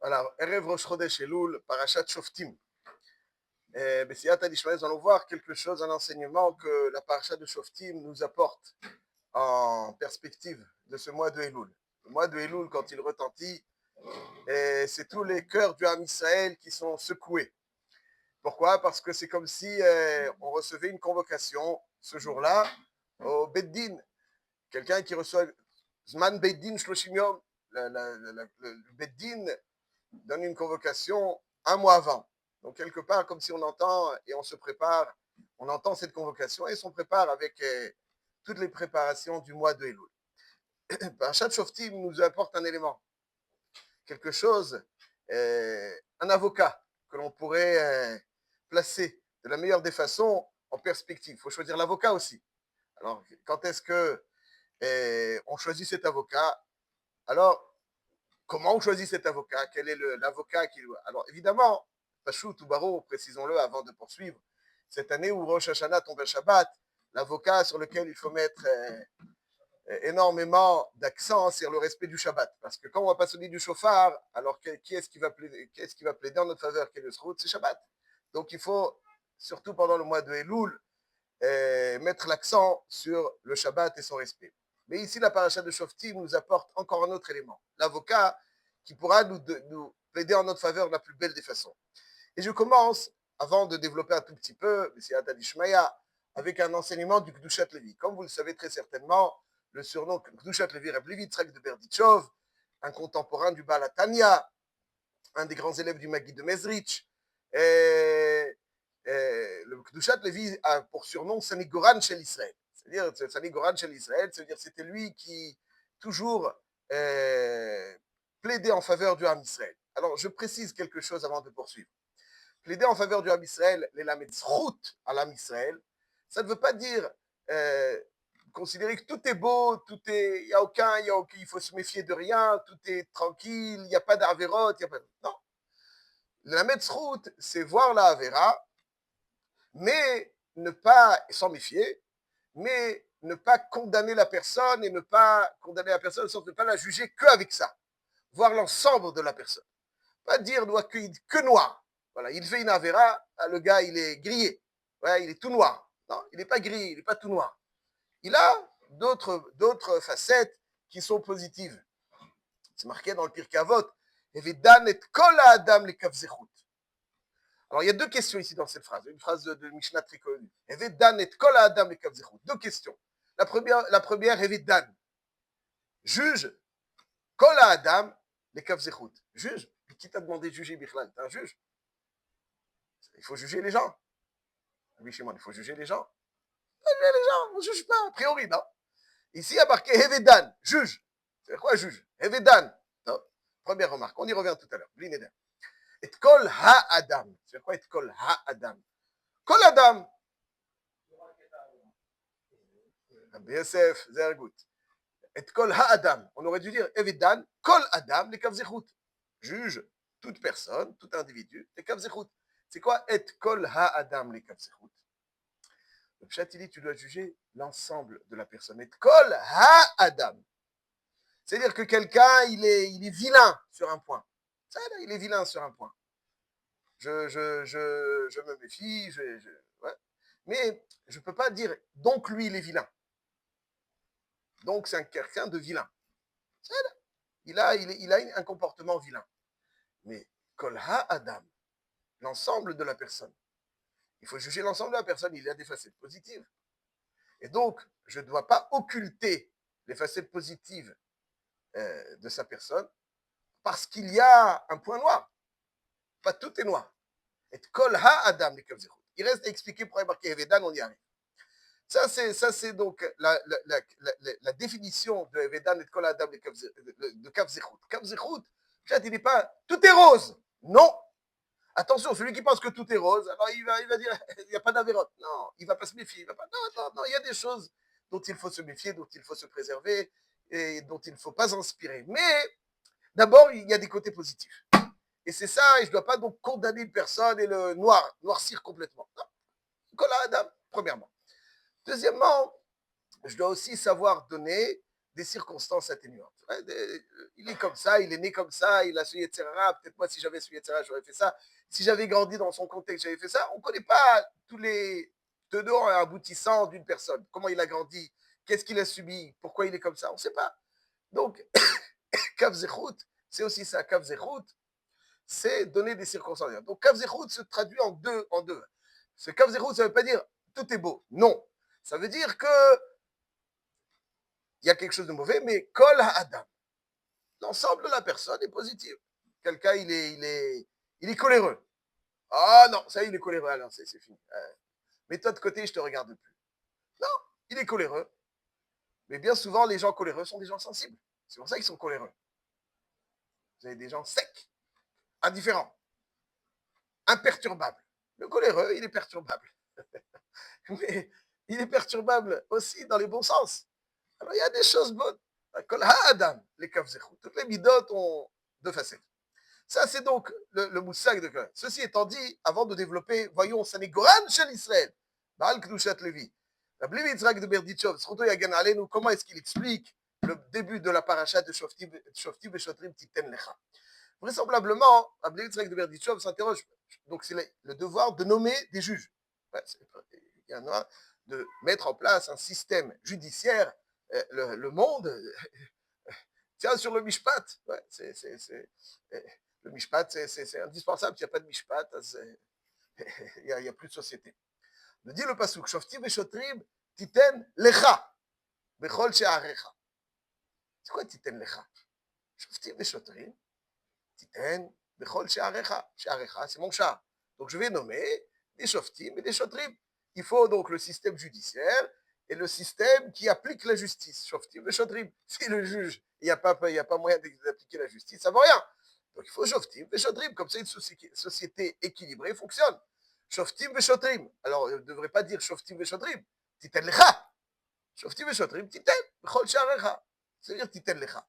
Alors, Erev Rosh Chodesh Elul, Parashat Shoftim. B'siyata d'Ishmael, nous allons voir quelque chose, un enseignement que la Parashat de Shoftim nous apporte en perspective de ce mois de Elul. Le mois de Elul, quand il retentit, c'est tous les cœurs du Ham Israël qui sont secoués. Pourquoi? Parce que c'est comme si on recevait une convocation ce jour-là au Beddin. Quelqu'un qui reçoit Zman Beddin Shloshim Yom, le Beddin donne une convocation un mois avant. Donc, quelque part, comme si on entend et on se prépare, on entend cette convocation et on se prépare avec toutes les préparations du mois de Elul. Parashat Shoftim nous apporte un élément, quelque chose, un avocat que l'on pourrait placer de la meilleure des façons en perspective. Il faut choisir l'avocat aussi. Alors, quand est-ce que on choisit cet avocat? Alors, comment on choisit cet avocat? Quel est l'avocat qui... Alors, évidemment, Pachout ou Barreau, précisons-le avant de poursuivre, cette année où Rosh Hashanah tombe à Shabbat, l'avocat sur lequel il faut mettre énormément d'accent sur le respect du Shabbat. Parce que quand on va pas sonner du chauffard, alors qui est-ce qui va plaider en notre faveur? Quel est le srout? C'est Shabbat. Donc, il faut, surtout pendant le mois de Elul, mettre l'accent sur le Shabbat et son respect. Mais ici, la paracha de Shoftim nous apporte encore un autre élément. L'avocat qui pourra nous plaider en notre faveur de la plus belle des façons. Et je commence, avant de développer un tout petit peu, c'est Atad Ishmaïa, avec un enseignement du Kdushat Levi. Comme vous le savez très certainement, le surnom Kdushat Levi, Reb Levi Tzrak de Berditchov, un contemporain du Baal HaTanya, un des grands élèves du Maguid de Mezrich, le Kdushat Levi a pour surnom Sanigoran Shel Israël. C'est-à-dire, Sanigoran Shel Israël, c'est-à-dire c'était lui qui toujours plaidait en faveur du Ham Israël. Alors, je précise quelque chose avant de poursuivre. Plaider en faveur du Ham Israël, les lamed zrout à l'Ham Israël, ça ne veut pas dire considérer que tout est beau, il n'y a aucun, il faut se méfier de rien, tout est tranquille, il n'y a pas d'Averot, il n'y a pas de... Non. La Metzrout, c'est voir la Avera, mais ne pas s'en méfier, mais ne pas condamner la personne et ne pas condamner la personne, sauf ne pas la juger qu'avec ça. Voir l'ensemble de la personne. Pas dire que noir. Voilà, il fait une Avera, le gars, il est grillé. Ouais, il est tout noir. Non, il n'est pas gris, il n'est pas tout noir. Il a d'autres facettes qui sont positives. C'est marqué dans le Pirkei Avot. Evidan et kol adam le kavzechut. Alors, il y a deux questions ici dans cette phrase, une phrase de Mishnah très connue. Evidan et kol adam le kavzechut. Deux questions. La première Evidan. Juge kol adam le kavzechut. Juge. Qui t'a demandé de juger, Bichlal? T'es un juge. Il faut juger les gens. Oui, chez moi, il faut juger les gens. Les gens, on ne juge pas, a priori, non? Ici, il y a marqué Evidan, juge. C'est quoi juge? Evidan. Non. Première remarque, on y revient tout à l'heure. Blineder. Et kol ha-adam. C'est quoi et kol ha-adam? Kol adam. BSF, Zergout. Et kol ha-adam. On aurait dû dire Evidan, kol adam, les kavzechut. Juge toute personne, tout individu, les kavzechut. C'est quoi et kol ha-adam, les kavzechut? Le pshat, il dit tu dois juger l'ensemble de la personne. Et kol ha-adam. C'est-à-dire que quelqu'un, il est vilain sur un point. Ça, là, il est vilain sur un point. Je me méfie, ouais. Mais je ne peux pas dire, donc lui, il est vilain. Donc c'est quelqu'un de vilain. Ça, là, il a un comportement vilain. Mais kol ha-adam, l'ensemble de la personne. Il faut juger l'ensemble de la personne, il a des facettes positives. Et donc, je ne dois pas occulter les facettes positives de sa personne parce qu'il y a un point noir. Pas tout est noir. Et kol ha-adam, il reste à expliquer pourquoi il est marqué Evedan, on y arrive. Ça, c'est donc la définition de Evedan et kol ha-adam de Kavzechut. Kavzechut, il n'est pas tout est rose. Non. Attention, celui qui pense que tout est rose, alors il va dire il n'y a pas d'avérote. Non, il ne va pas se méfier. Il va pas, non, il y a des choses dont il faut se méfier, dont il faut se préserver et dont il ne faut pas inspirer. Mais d'abord, il y a des côtés positifs. Et c'est ça, et je ne dois pas donc condamner une personne et le noircir complètement. Non, Kol Adam, premièrement. Deuxièmement, je dois aussi savoir donner des circonstances atténuantes. Il est comme ça, il est né comme ça, il a su etc. Peut-être moi, si j'avais su etc., j'aurais fait ça. Si j'avais grandi dans son contexte, j'avais fait ça. On ne connaît pas tous les tenants et aboutissants d'une personne. Comment il a grandi, qu'est-ce qu'il a subi, pourquoi il est comme ça, on ne sait pas. Donc, Kav Zechut, c'est aussi ça. Kav Zechut, c'est donner des circonstances. Donc, Kav Zechut se traduit en deux. Ce Kav Zechut, ça ne veut pas dire tout est beau. Non. Ça veut dire que il y a quelque chose de mauvais, mais Kol Ha'adam. L'ensemble de la personne est positive. Quelqu'un, il est coléreux. Ah non, ça, il est coléreux. Alors, c'est fini. Mets-toi de côté, je te regarde plus. Non, il est coléreux. Mais bien souvent, les gens coléreux sont des gens sensibles. C'est pour ça qu'ils sont coléreux. Vous avez des gens secs, indifférents, imperturbables. Le coléreux, il est perturbable. Mais il est perturbable aussi dans les bons sens. Alors, il y a des choses bonnes. Kol Ha'adam, les Kav Zechut. Toutes les midotes ont deux facettes. Ça, c'est donc le moussag de Kohen. Ceci étant dit, avant de développer, voyons, ça n'est Goran chez l'Israël. Baal Kdushat Levi. Rabbi Yitzhak de Berditchov, comment est-ce qu'il explique le début de la paracha de Shoftim et Shotrim Titen Lecha. Vraisemblablement, Rabbi Yitzhak de Berditchov s'interroge. Donc, c'est le devoir de nommer des juges. Il y en a de mettre en place un système judiciaire. Le monde tient sur le mishpat. Ouais, le mishpat, c'est indispensable. S'il n'y a pas de mishpat, il n'y a plus de société. Me dit le pasuk, Shoftim veshotrim titen lecha bechol she'arecha. C'est quoi titen lecha? Shoftim veshotrim titen bechol she'arecha. She'arecha, c'est mon char. Donc je vais nommer des shoftim et des shotrim. Il faut donc le système judiciaire et le système qui applique la justice. Shoftim veshotrim. Si le juge, il n'y a pas moyen d'appliquer la justice, ça ne vaut rien. Donc il faut shoftim veshotrim. Comme ça, une société équilibrée fonctionne. Shoftim veshotrim. Alors, on ne devrait pas dire shoftim veshotrim. Titen lecha. Shoftim veshotrim, titen. Bechol she'arecha. C'est-à-dire titen lecha.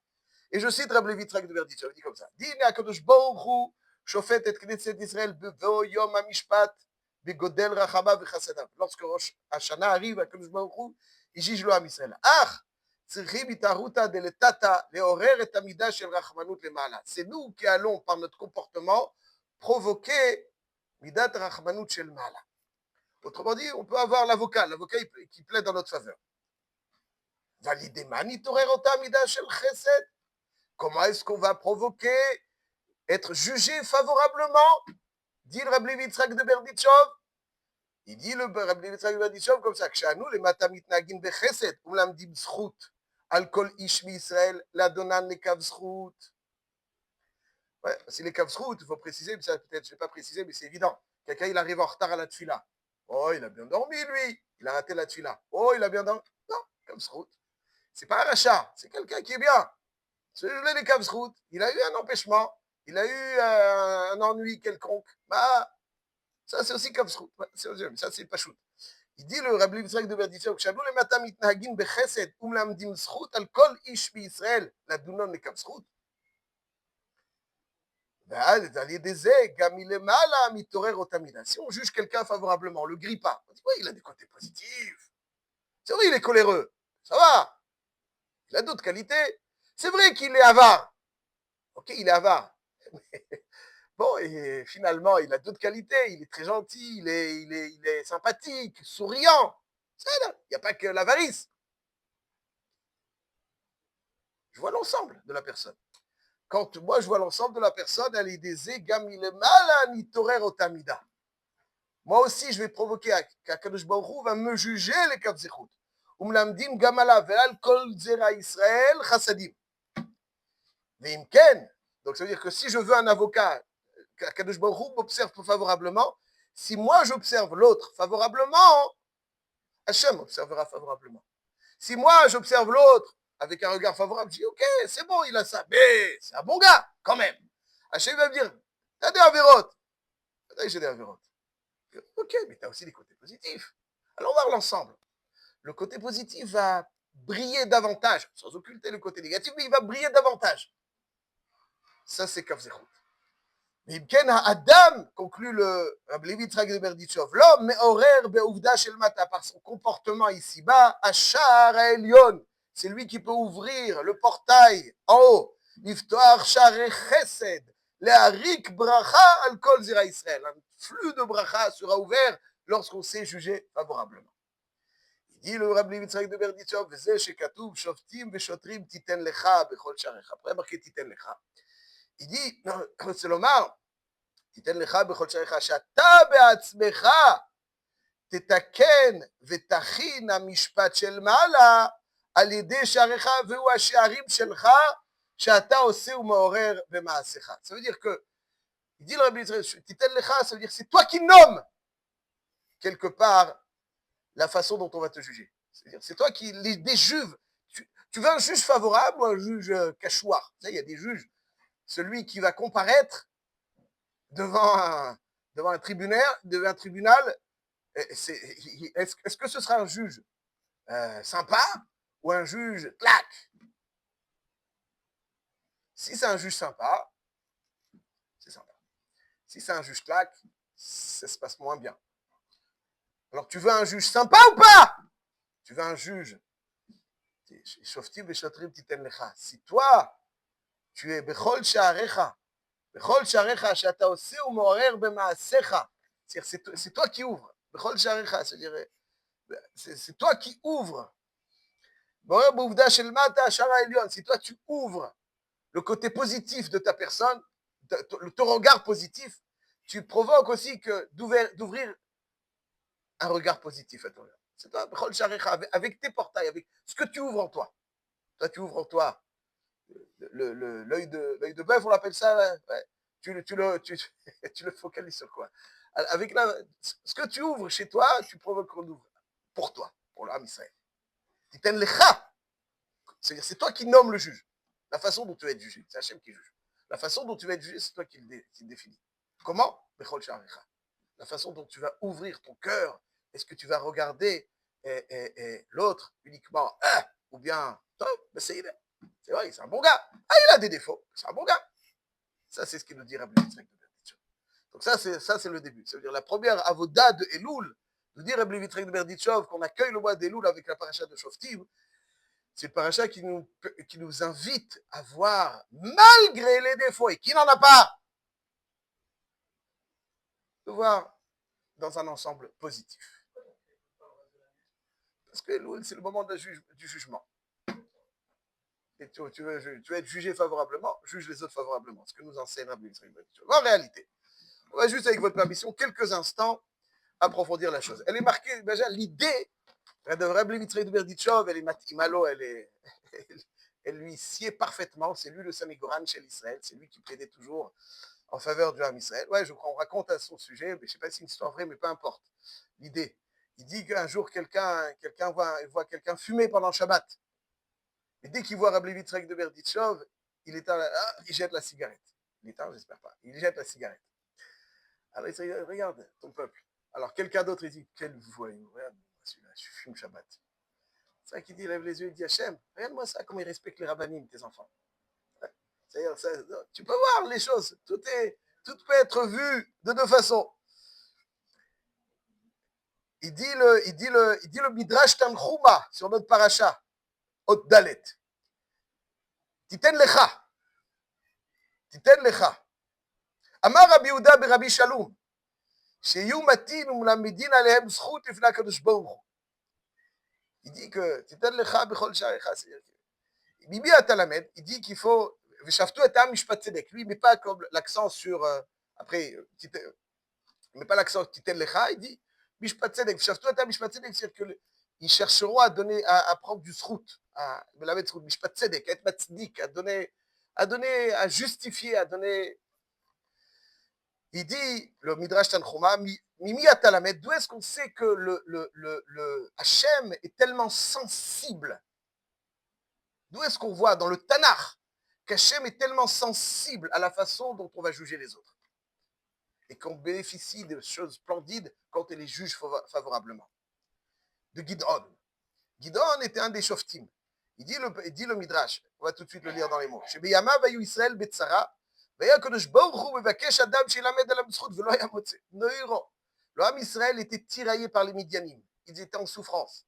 Et je cite Rabbi Yitzhak de Berditchov, il dit comme ça. Dine HaKadosh Baruch Hu shofet et Knesset Israël bevo yom hamishpat begodel rachama v'chasadav. Lorsque Rosh Hashanah arrive, HaKadosh Baruch Hu, il juge le Ham Israël. Ach, צריכים התערותא דלתתא לעורר את המידה של רחמנות למעלה. C'est nous qui allons, par notre comportement, provoquer midat rachmanut shel mala. Autrement dit, on peut avoir l'avocat qui plaide dans notre faveur. Validéman itorer ota midat shel chesed. Comment est-ce qu'on va provoquer, être jugé favorablement? Dit le Rabbi Yitzhak de Berditchov. Il dit le Rabbi Yitzhak de Berditchov comme ça, כשאנו למטה מתנהגים בחסד ומלמדים זכות על כל איש מישראל לאדונן לקו זכות. Ouais, c'est les kavzrout, il faut préciser, mais ça peut-être, je ne vais pas préciser, mais c'est évident. Quelqu'un, il arrive en retard à la tfila. Oh, il a bien dormi, lui. Il a raté la tfila. Oh, il a bien dormi. Non, kavzrout. C'est pas un rachat, c'est quelqu'un qui est bien. Celui-là, les kavzrout, il a eu un empêchement, il a eu un ennui quelconque. Bah, ça, c'est aussi kavzrout. Ça, c'est pas shoot. Il dit le Rabbi Yitzhak de Berditchov, כשאנו למטה מתנהגים בחסד ומלמדים זכות על כל איש בישראל לדונן לכבזכות. Si on juge quelqu'un favorablement, on ne le grille pas. On dit, oui, il a des côtés positifs. C'est vrai, il est coléreux. Ça va. Il a d'autres qualités. C'est vrai qu'il est avare. Ok, il est avare. Bon, et finalement, il a d'autres qualités. Il est très gentil, il est sympathique, souriant. Il n'y a pas que l'avarice. Je vois l'ensemble de la personne. Quand moi je vois l'ensemble de la personne, elle est des égamile malani torer otamida. Moi aussi, je vais provoquer qu'Akadosh Baruch Hu va me juger les Kav Zechut. Umlamdim gamala ve'al kol zera Israël chassadim. Ve'im ken. Donc ça veut dire que si je veux un avocat, qu'Akadosh Baruch Hu m'observe favorablement, si moi j'observe l'autre favorablement, Hachem observera favorablement. Si moi j'observe l'autre avec un regard favorable, je dis ok, c'est bon, il a ça, mais c'est un bon gars, quand même. Hachem va me dire, t'as des avérotes. J'ai des avérotes. Ok, mais t'as aussi des côtés positifs. Alors on va voir l'ensemble. Le côté positif va briller davantage, sans occulter le côté négatif, mais il va briller davantage. Ça, c'est Kav Zechut. Mais Adam, conclut le Rabbi Yitzhak de Berditchov, l'homme, mais horaire be'ouvda shel mata, par son comportement ici-bas, Ashar Elyon, c'est lui qui peut ouvrir le portail en haut. Iftoar Share Chesed, Leharik Bracha al Kol Zera Israël. Un flux de bracha sera ouvert lorsqu'on s'est jugé favorablement. Il dit le Rabbi Yitzhak de Berditchov, Veze Shekatuv, Shoftim Veshotrim Titen Lecha Bechol Sharecha. Après marqué Titen Lecha. Il dit, c'est l'Omar, Titen Lecha Bechol Sharecha, Shata Be'atzmecha, תתקן ותכין המשפט של מעלה על ידי שעריך והוא השערים שלך שאתה עושה ומעורר במעשיך. Ça veut dire que, il dit le Rabbi Yitzhak, תיתן לך, ça veut dire c'est toi qui nommes quelque part la façon dont on va te juger. C'est-à-dire c'est toi qui des juges. Tu veux un juge favorable ou un juge cachoir? Il y a des juges. Celui qui va comparaître devant un tribunal, est-ce que ce sera un juge sympa ou un juge claque? Si c'est un juge sympa, c'est sympa. Si c'est un juge claque, ça se passe moins bien. Alors tu veux un juge sympa ou pas? Tu veux un juge. Si toi, tu es Bechol Sha'arecha, Bechol Sha'arecha, Shata Ose ou Mo'arer B'ma'asecha, c'est toi qui ouvres. Bechol Sha'arecha, c'est toi qui ouvres. Si toi tu ouvres le côté positif de ta personne, ton regard positif, tu provoques aussi d'ouvrir un regard positif à toi. C'est toi, avec tes portails, avec ce que tu ouvres en toi. Toi, tu ouvres en toi l'œil de bœuf, on l'appelle ça, ouais. Tu le focalises sur quoi? Avec ce que tu ouvres chez toi, tu provoques qu'on ouvre pour toi, pour l'âme Israël. Titen lecha, c'est-à-dire c'est toi qui nommes le juge. La façon dont tu vas être jugé, c'est Hachem qui juge. La façon dont tu vas être jugé, c'est toi qui le définis. Comment? Bechol Sha'arecha. La façon dont tu vas ouvrir ton cœur. Est-ce que tu vas regarder l'autre uniquement ou bien c'est vrai, c'est un bon gars. Ah, il a des défauts, c'est un bon gars. Ça, c'est ce qu'il nous dit Rabbi Yitzhak de Berditchov. Donc ça, c'est le début. Ça veut dire la première avoda de Elul, nous dit Rabbi Yitzhak de Berditchov qu'on accueille le mois d'Elul avec la paracha de Shoftim. C'est le paracha qui nous invite à voir, malgré les défauts, et qui n'en a pas, de voir dans un ensemble positif. Parce que c'est le moment du jugement. Et tu veux être jugé favorablement, juge les autres favorablement. Ce que nous enseigne Rabbi Yitzhak. En réalité, on va juste, avec votre permission, quelques instants, approfondir la chose. Elle est marquée, déjà, l'idée de Rabbi Yitzhak de Berditchov, elle est matimalo, elle lui sied parfaitement. C'est lui le Samigoran chez l'Israël, c'est lui qui plaidait toujours en faveur du Ham Israël. Ouais, je crois, on raconte à son sujet, mais je ne sais pas si c'est une histoire vraie, mais peu importe. L'idée. Il dit qu'un jour, quelqu'un voit quelqu'un fumer pendant le Shabbat. Et dès qu'il voit Rabbi Yitzhak de Berditchov, il jette la cigarette. Il éteint, j'espère pas. Il jette la cigarette. Alors il dit, regarde ton peuple. Alors quelqu'un d'autre, il dit, quel voyou, regarde celui-là, je fume Shabbat. C'est vrai qu'il dit, il lève les yeux, il dit, Hachem, regarde-moi ça, comment ils respectent les rabbinim, tes enfants. C'est-à-dire, tu peux voir les choses, tout peut être vu de deux façons. Il dit le Midrash Tanchuma sur notre paracha, Hot Dalet. Titen lecha. Titen lecha. Amar Rabbi Yehuda berabbi Shalom, שיהיו מתין ומלמדין עליהם זכות לפני הקדוש ברוך הוא. Il dit que תיתן לך בכל שעריך. Bibi Atalamed, il dit qu'il faut ושפטו את העם משפט צדק. Lui, il ne met pas comme l'accent sur après, il ne met pas l'accent תיתן לך, il dit משפט צדק. ושפטו את העם משפט צדק, c'est-à-dire qu'ils chercheront à prendre du zchut, à מלמד זכות, משפט צדק, à être מצדיק, à justifier, à donner. Il dit, le Midrash Tanchuma, Mimi Atalamed, d'où est-ce qu'on sait que le Hachem est tellement sensible? D'où est-ce qu'on voit dans le Tanakh qu'Hachem est tellement sensible à la façon dont on va juger les autres? Et qu'on bénéficie de choses splendides quand il les juge favorablement. De Gidon. Gidon était un des Shoftim. Il dit le Midrash, on va tout de suite le lire dans les mots. Shebeyama vayu Israël betzara. Le Ham Israël était tiraillé par les Midianim. Ils étaient en souffrance.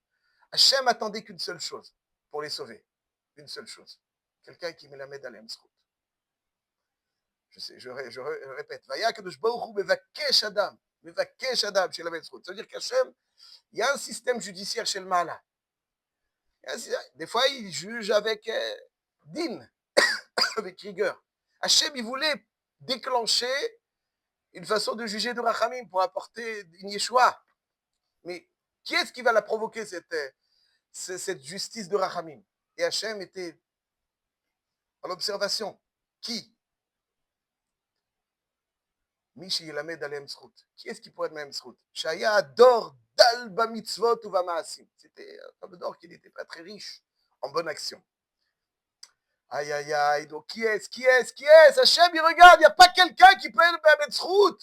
Hachem attendait qu'une seule chose, pour les sauver. Une seule chose. Quelqu'un qui met la med à l'emsrout. Je répète. Vaya Kadosh Baruch Hu mevakesh Adam. Mevakesh Adam chez la Metzrout. Ça veut dire qu'Hachem, il y a un système judiciaire chez le Mala. Des fois, il juge avec din, avec rigueur. Hachem, il voulait déclencher une façon de juger de Rachamim pour apporter une Yeshua. Mais qui est-ce qui va la provoquer, cette justice de Rachamim? Et Hachem était à l'observation. Qui? Michi Yelamed Alem Srout. Qui est-ce qui pourrait être même Srout? Shaya adore dal ba mitzvot ou ba maasim. C'était un homme d'or qui n'était pas très riche en bonne action. Aïe, aïe, aïe. Donc, qui est-ce? Hachem, il regarde, il n'y a pas quelqu'un qui peut être Melamed Srout.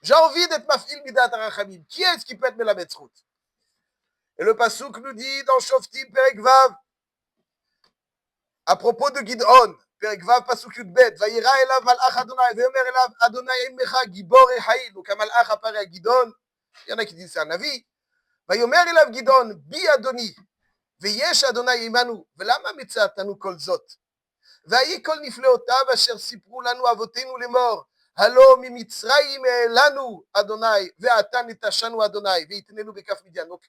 J'ai envie d'être Mafil Midat Arachamim. Qui est-ce qui peut être Melamed Srout? Et le Passouk nous dit dans Shoftim Perek Vav, à propos de Gid'on, Perek Vav Pasuk Yudbet, Vayira elav malach Adonai, Veomer elav Adonai Emecha, Gibor et Haïl. Donc un malach apparaît à Gid'on. Il y en a qui disent c'est un avis. Vayomer elav Gid'on, Bi Adoni, Veyesh Adonai Imanu, Velama Mitzatanu Kol Zot. Vayi Kol Nifleotav, Asher Sipru Lanu Avotenu les morts. Halo mi Mitzrayim Lanu Adonai, Ve'atan Etashanu Adonai, Ve'itenenu Bekaf Midian. Donc,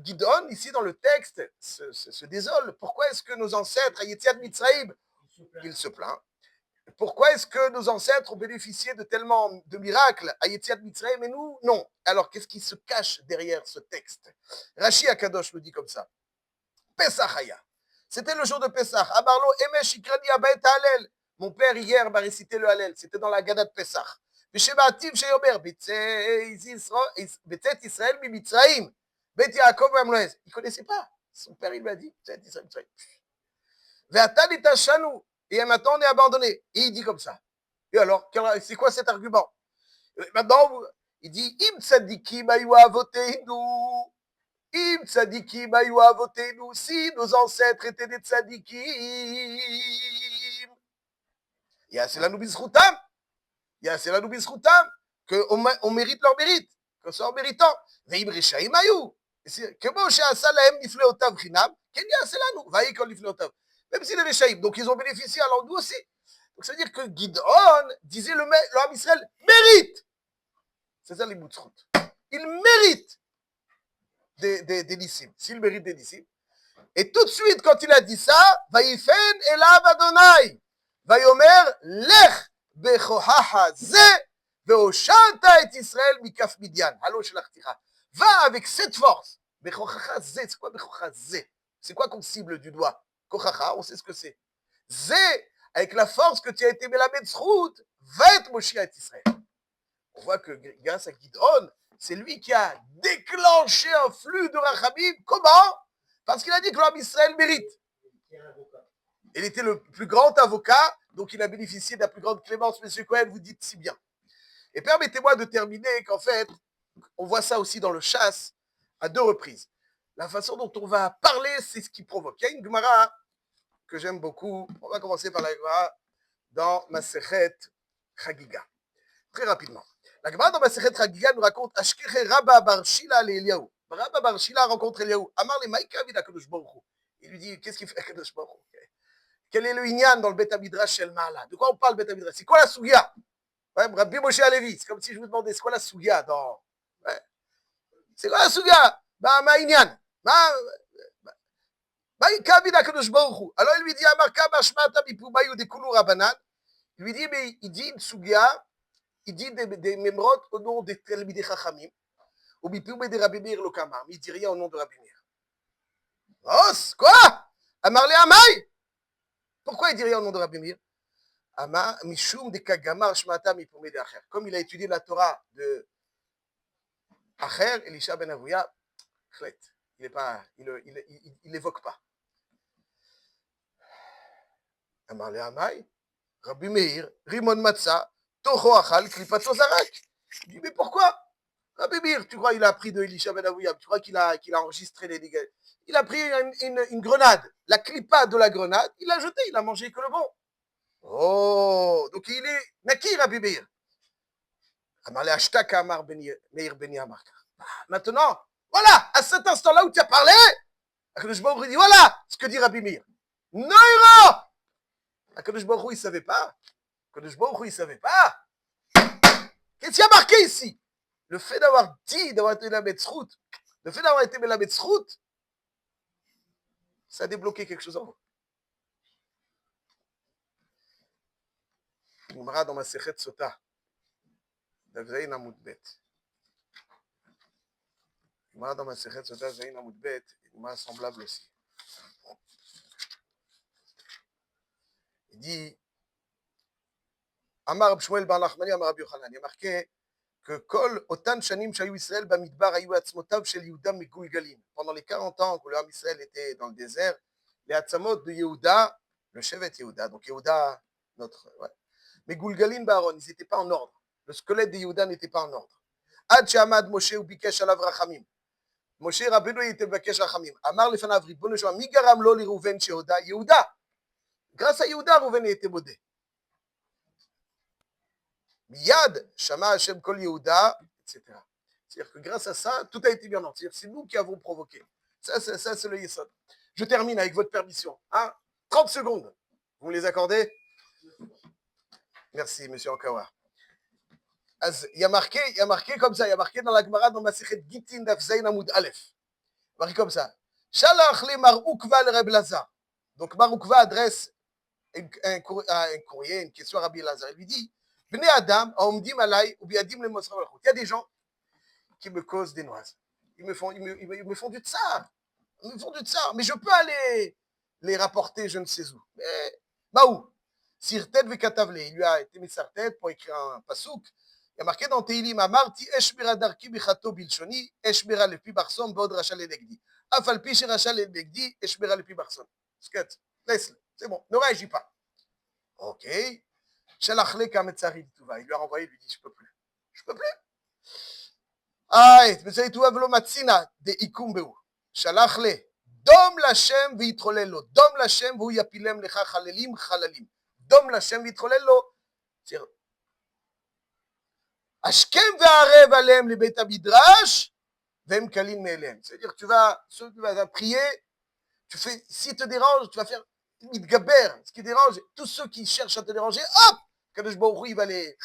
Gid'on, ici dans le texte, se désole. Pourquoi est-ce que nos ancêtres, à Yetziat Mitzrayim, il se plaint. Pourquoi est-ce que nos ancêtres ont bénéficié de tellement de miracles à Yetziat Mitzrayim et nous, non? Alors, qu'est-ce qui se cache derrière ce texte? Rashi Akadosh nous dit comme ça. Pesach Haya. C'était le jour de Pesach. Abarlo Emesh Ikrani Abayt Halel. Mon père hier m'a récité le Halel. C'était dans la Gada de Pesach. Vesheba'ativ sheyomer Betzet Israël mi Mitzrayim. Bet Yaakov Amloez. Il ne connaissait pas. Son père, il lui a dit. Et maintenant, on est abandonné. Et il dit comme ça. Et alors, c'est quoi cet argument? Maintenant, il dit Im tzadikim ayu avotenu. Im tzadikim ayu avotenu. Si nos ancêtres étaient des tzadikim. C'est la noubizroutam. C'est la noubizroutam. Qu'on mérite leur mérite. Que c'est en méritant. Veim reshaim ayu. Comment she'asa lahem nifleotav chinam. Kenya, c'est là nous. Vaï kol nifleotav. Même si les Réchaïm, donc ils ont bénéficié, alors nous aussi. Donc ça veut dire que Gid'on disait l'homme Israël mérite. C'est ça les Moutzrout. Il mérite des disciples. S'il mérite des disciples. Et tout de suite, quand il a dit ça, Vaïfen elav Adonai. Vayomer lech bechohaha ze veoshalta et Israël mikaf midian. Allo shelachticha. Va avec cette force. Bechohaha ze. C'est quoi bechohaha ze? C'est quoi qu'on cible du doigt? Kochacha, on sait ce que c'est. Zé, avec la force que tu as été Melamed Srout, va être Moshiach Israël. On voit que grâce à Gid'on, c'est lui qui a déclenché un flux de Rachamim. Comment? Parce qu'il a dit que l'homme Israël mérite. Il était le plus grand avocat, donc il a bénéficié de la plus grande clémence. Monsieur Cohen, vous dites si bien. Et permettez-moi de terminer qu'en fait, on voit ça aussi dans le chasse à 2 reprises. La façon dont on va parler, c'est ce qui provoque. Il y a une Gemara que j'aime beaucoup. On va commencer par la Gemara dans Masechet Chagiga. Très rapidement. La Gemara dans Masechet Chagiga nous raconte Ashkeche Rabba Bar Shila le Eliyahu. Rabba Bar Shila rencontre Eliyahu. Amar le Maïka vid Akadosh Baruch Hu. Il lui dit, qu'est-ce qu'il fait Akadosh Baruch Hu? Quel est le Inyan dans le Bet Midrash Shel Ma'ala? De quoi on parle, Bet Midrash? C'est quoi la Sougia? Rabbi Moshe Alevi. C'est comme si je vous demandais, c'est quoi la Sougia dans... C'est quoi la Sougia? Ma Inyan. Alors il lui dit, il lui dit, mais il dit une sougia, il dit des mémrotes au nom des Talmidei Chachamim, ou bipouba de Rabbi Meir Lokamar, mais il dit rien au nom de Rabbi Meir. Os, quoi? Amarle Amay? Pourquoi il dit rien au nom de Rabbi Meir? Ama mishum de kagamar shmata mipoume de Acher. Comme il a étudié la Torah de Acher, Elisha ben Avouya, il n'évoque pas. Amar le Amay, Rabbi Meir, Rimon Matza, Toho Achal, Klipato Zarak. Il dit, mais pourquoi? Rabbi Meir, tu crois qu'il a appris de Elisha ben Avouya, tu crois qu'il a enregistré les dégâts? Il a pris une grenade, la clipa de la grenade, il l'a jetée, il a mangé que le bon. Oh, donc il est Naki, Rabbi Meir. Amar le Ashtaka, Amar Meir ben Yamarka. Maintenant, voilà, à cet instant-là où tu as parlé, Akadosh Baruch Hu dit, voilà ce que dit Rabbi Meir. Noiro! Akadosh Baruch Hu, il ne savait pas. Akadosh Baruch Hu, il ne savait pas. Qu'est-ce qu'il y a marqué ici? Le fait d'avoir dit, d'avoir été la Metzrout, le fait d'avoir été la Metzrout, ça a débloqué quelque chose en vous. Il me dans ma Sechet Sota, d'Avzaïn Amoudbet. Il me dans ma Sechet Sota, d'Avzaïn Amoudbet, il m'a semblable aussi. Il dit, Amar Shmuel bar Nachmani, Amar Rabbi Yochanan. Il y a marqué que Kol Otan Shanim Shayu Israël Bamidbar Ayu Atzmotav Shel Yehuda Megul Galim. Pendant les 40 ans que le Ham Israël était dans le désert, les Atzamot de Yehuda, le Shevet Yehuda, donc Yehuda, notre. Ouais. Mais Gulgalin Baron, ils n'étaient pas en ordre. Le squelette de Yehuda n'était pas en ordre. Ad Shamad Moshe ou Bikesh Alav Rachamim. Moshe Rabbeinu était Bikesh Rachamim. Amar Lefanav Ribono Shema Migaram Lo Lirouven Shehuda Yehuda. Grâce à Yehuda, Rouven était modé. Miyad Shama Hashem Kol Yehuda, etc. C'est-à-dire que grâce à ça, tout a été bien ordre. C'est-à-dire c'est nous qui avons provoqué. Ça, c'est le Yesod. Je termine avec votre permission. Hein? 30 secondes. Vous me les accordez? Merci, monsieur Ankawa. Il y a marqué comme ça, il y a marqué dans la Gemara, dans ma Sechet Gitin Daf Zayin Amoud Aleph. Marqué comme ça. Shalach le Mar Ukva le Reb Lazar. Donc Mar Ukva adresse un courrier, une question à Rabbi Lazar. Il lui dit, Bnei Adam, Aomdim Alay, ou Biadim le Mosra Malchut. Il y a des gens qui me causent des noises. Ils me font du tsar. Ils me font du tsar. Mais je peux aller les rapporter je ne sais où. Mais, Maou, Sirtet Vekatavle, il lui a été mis sa tête pour écrire un pasouk. Il y a marqué dans Teilim, Amarti, Eshmira Darki Bichato Bilshoni, Eshmira Lepi Barson, Bod Rachal Elegdi. Afalpi Rachal Elegdi, Eshmira Lepi Barson. Skat, laisse-le, c'est bon, ne réagis pas. Ok. Shalachle Kametzari Tuva. Il lui a renvoyé, il lui dit, je peux plus. Je peux plus. Aïe, mais c'est tout avlo matzina de Ikumbeu. Shalachle. Dom Lashem vitrolelo. Dom Lashem vu yapilem lecha chalelim chalalim. Dom Lashem vitrolelo. C'est-à-dire, Ashkem ve'arev alem le beit midrash vem kalim me'elem. C'est-à-dire, tu vas prier, tu fais, si te dérange, tu vas faire mitgaber. Ce qui dérange, tous ceux qui cherchent à te déranger, hop, Kadosh Baruch Hu, il va les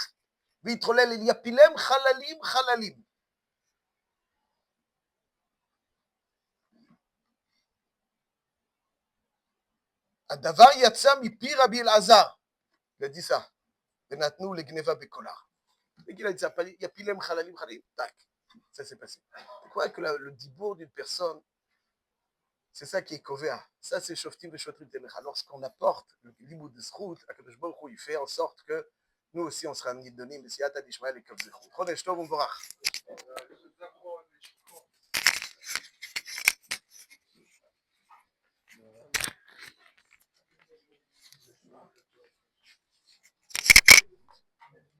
vitrolel el yapilem chalalim chalalim. Adavar yatsa mipi Rabbi Elazar. Il a dit ça. Venatnu le gneva bekolar. Et qu'il a dit ça, yapilem chalalim chalalim, tac. Ça s'est passé. Tu crois que le dibour d'une personne, c'est ça qui est couvert. Ça, c'est Shoftim et Shotrim Tenecha. Lorsqu'on apporte le limud de Srout, Akadosh Baruch Hu, il fait en sorte que nous aussi, on sera Nidonim, Messiata d'Ishmael et Kav Zechut. Chodesh Tov U'Mvorach.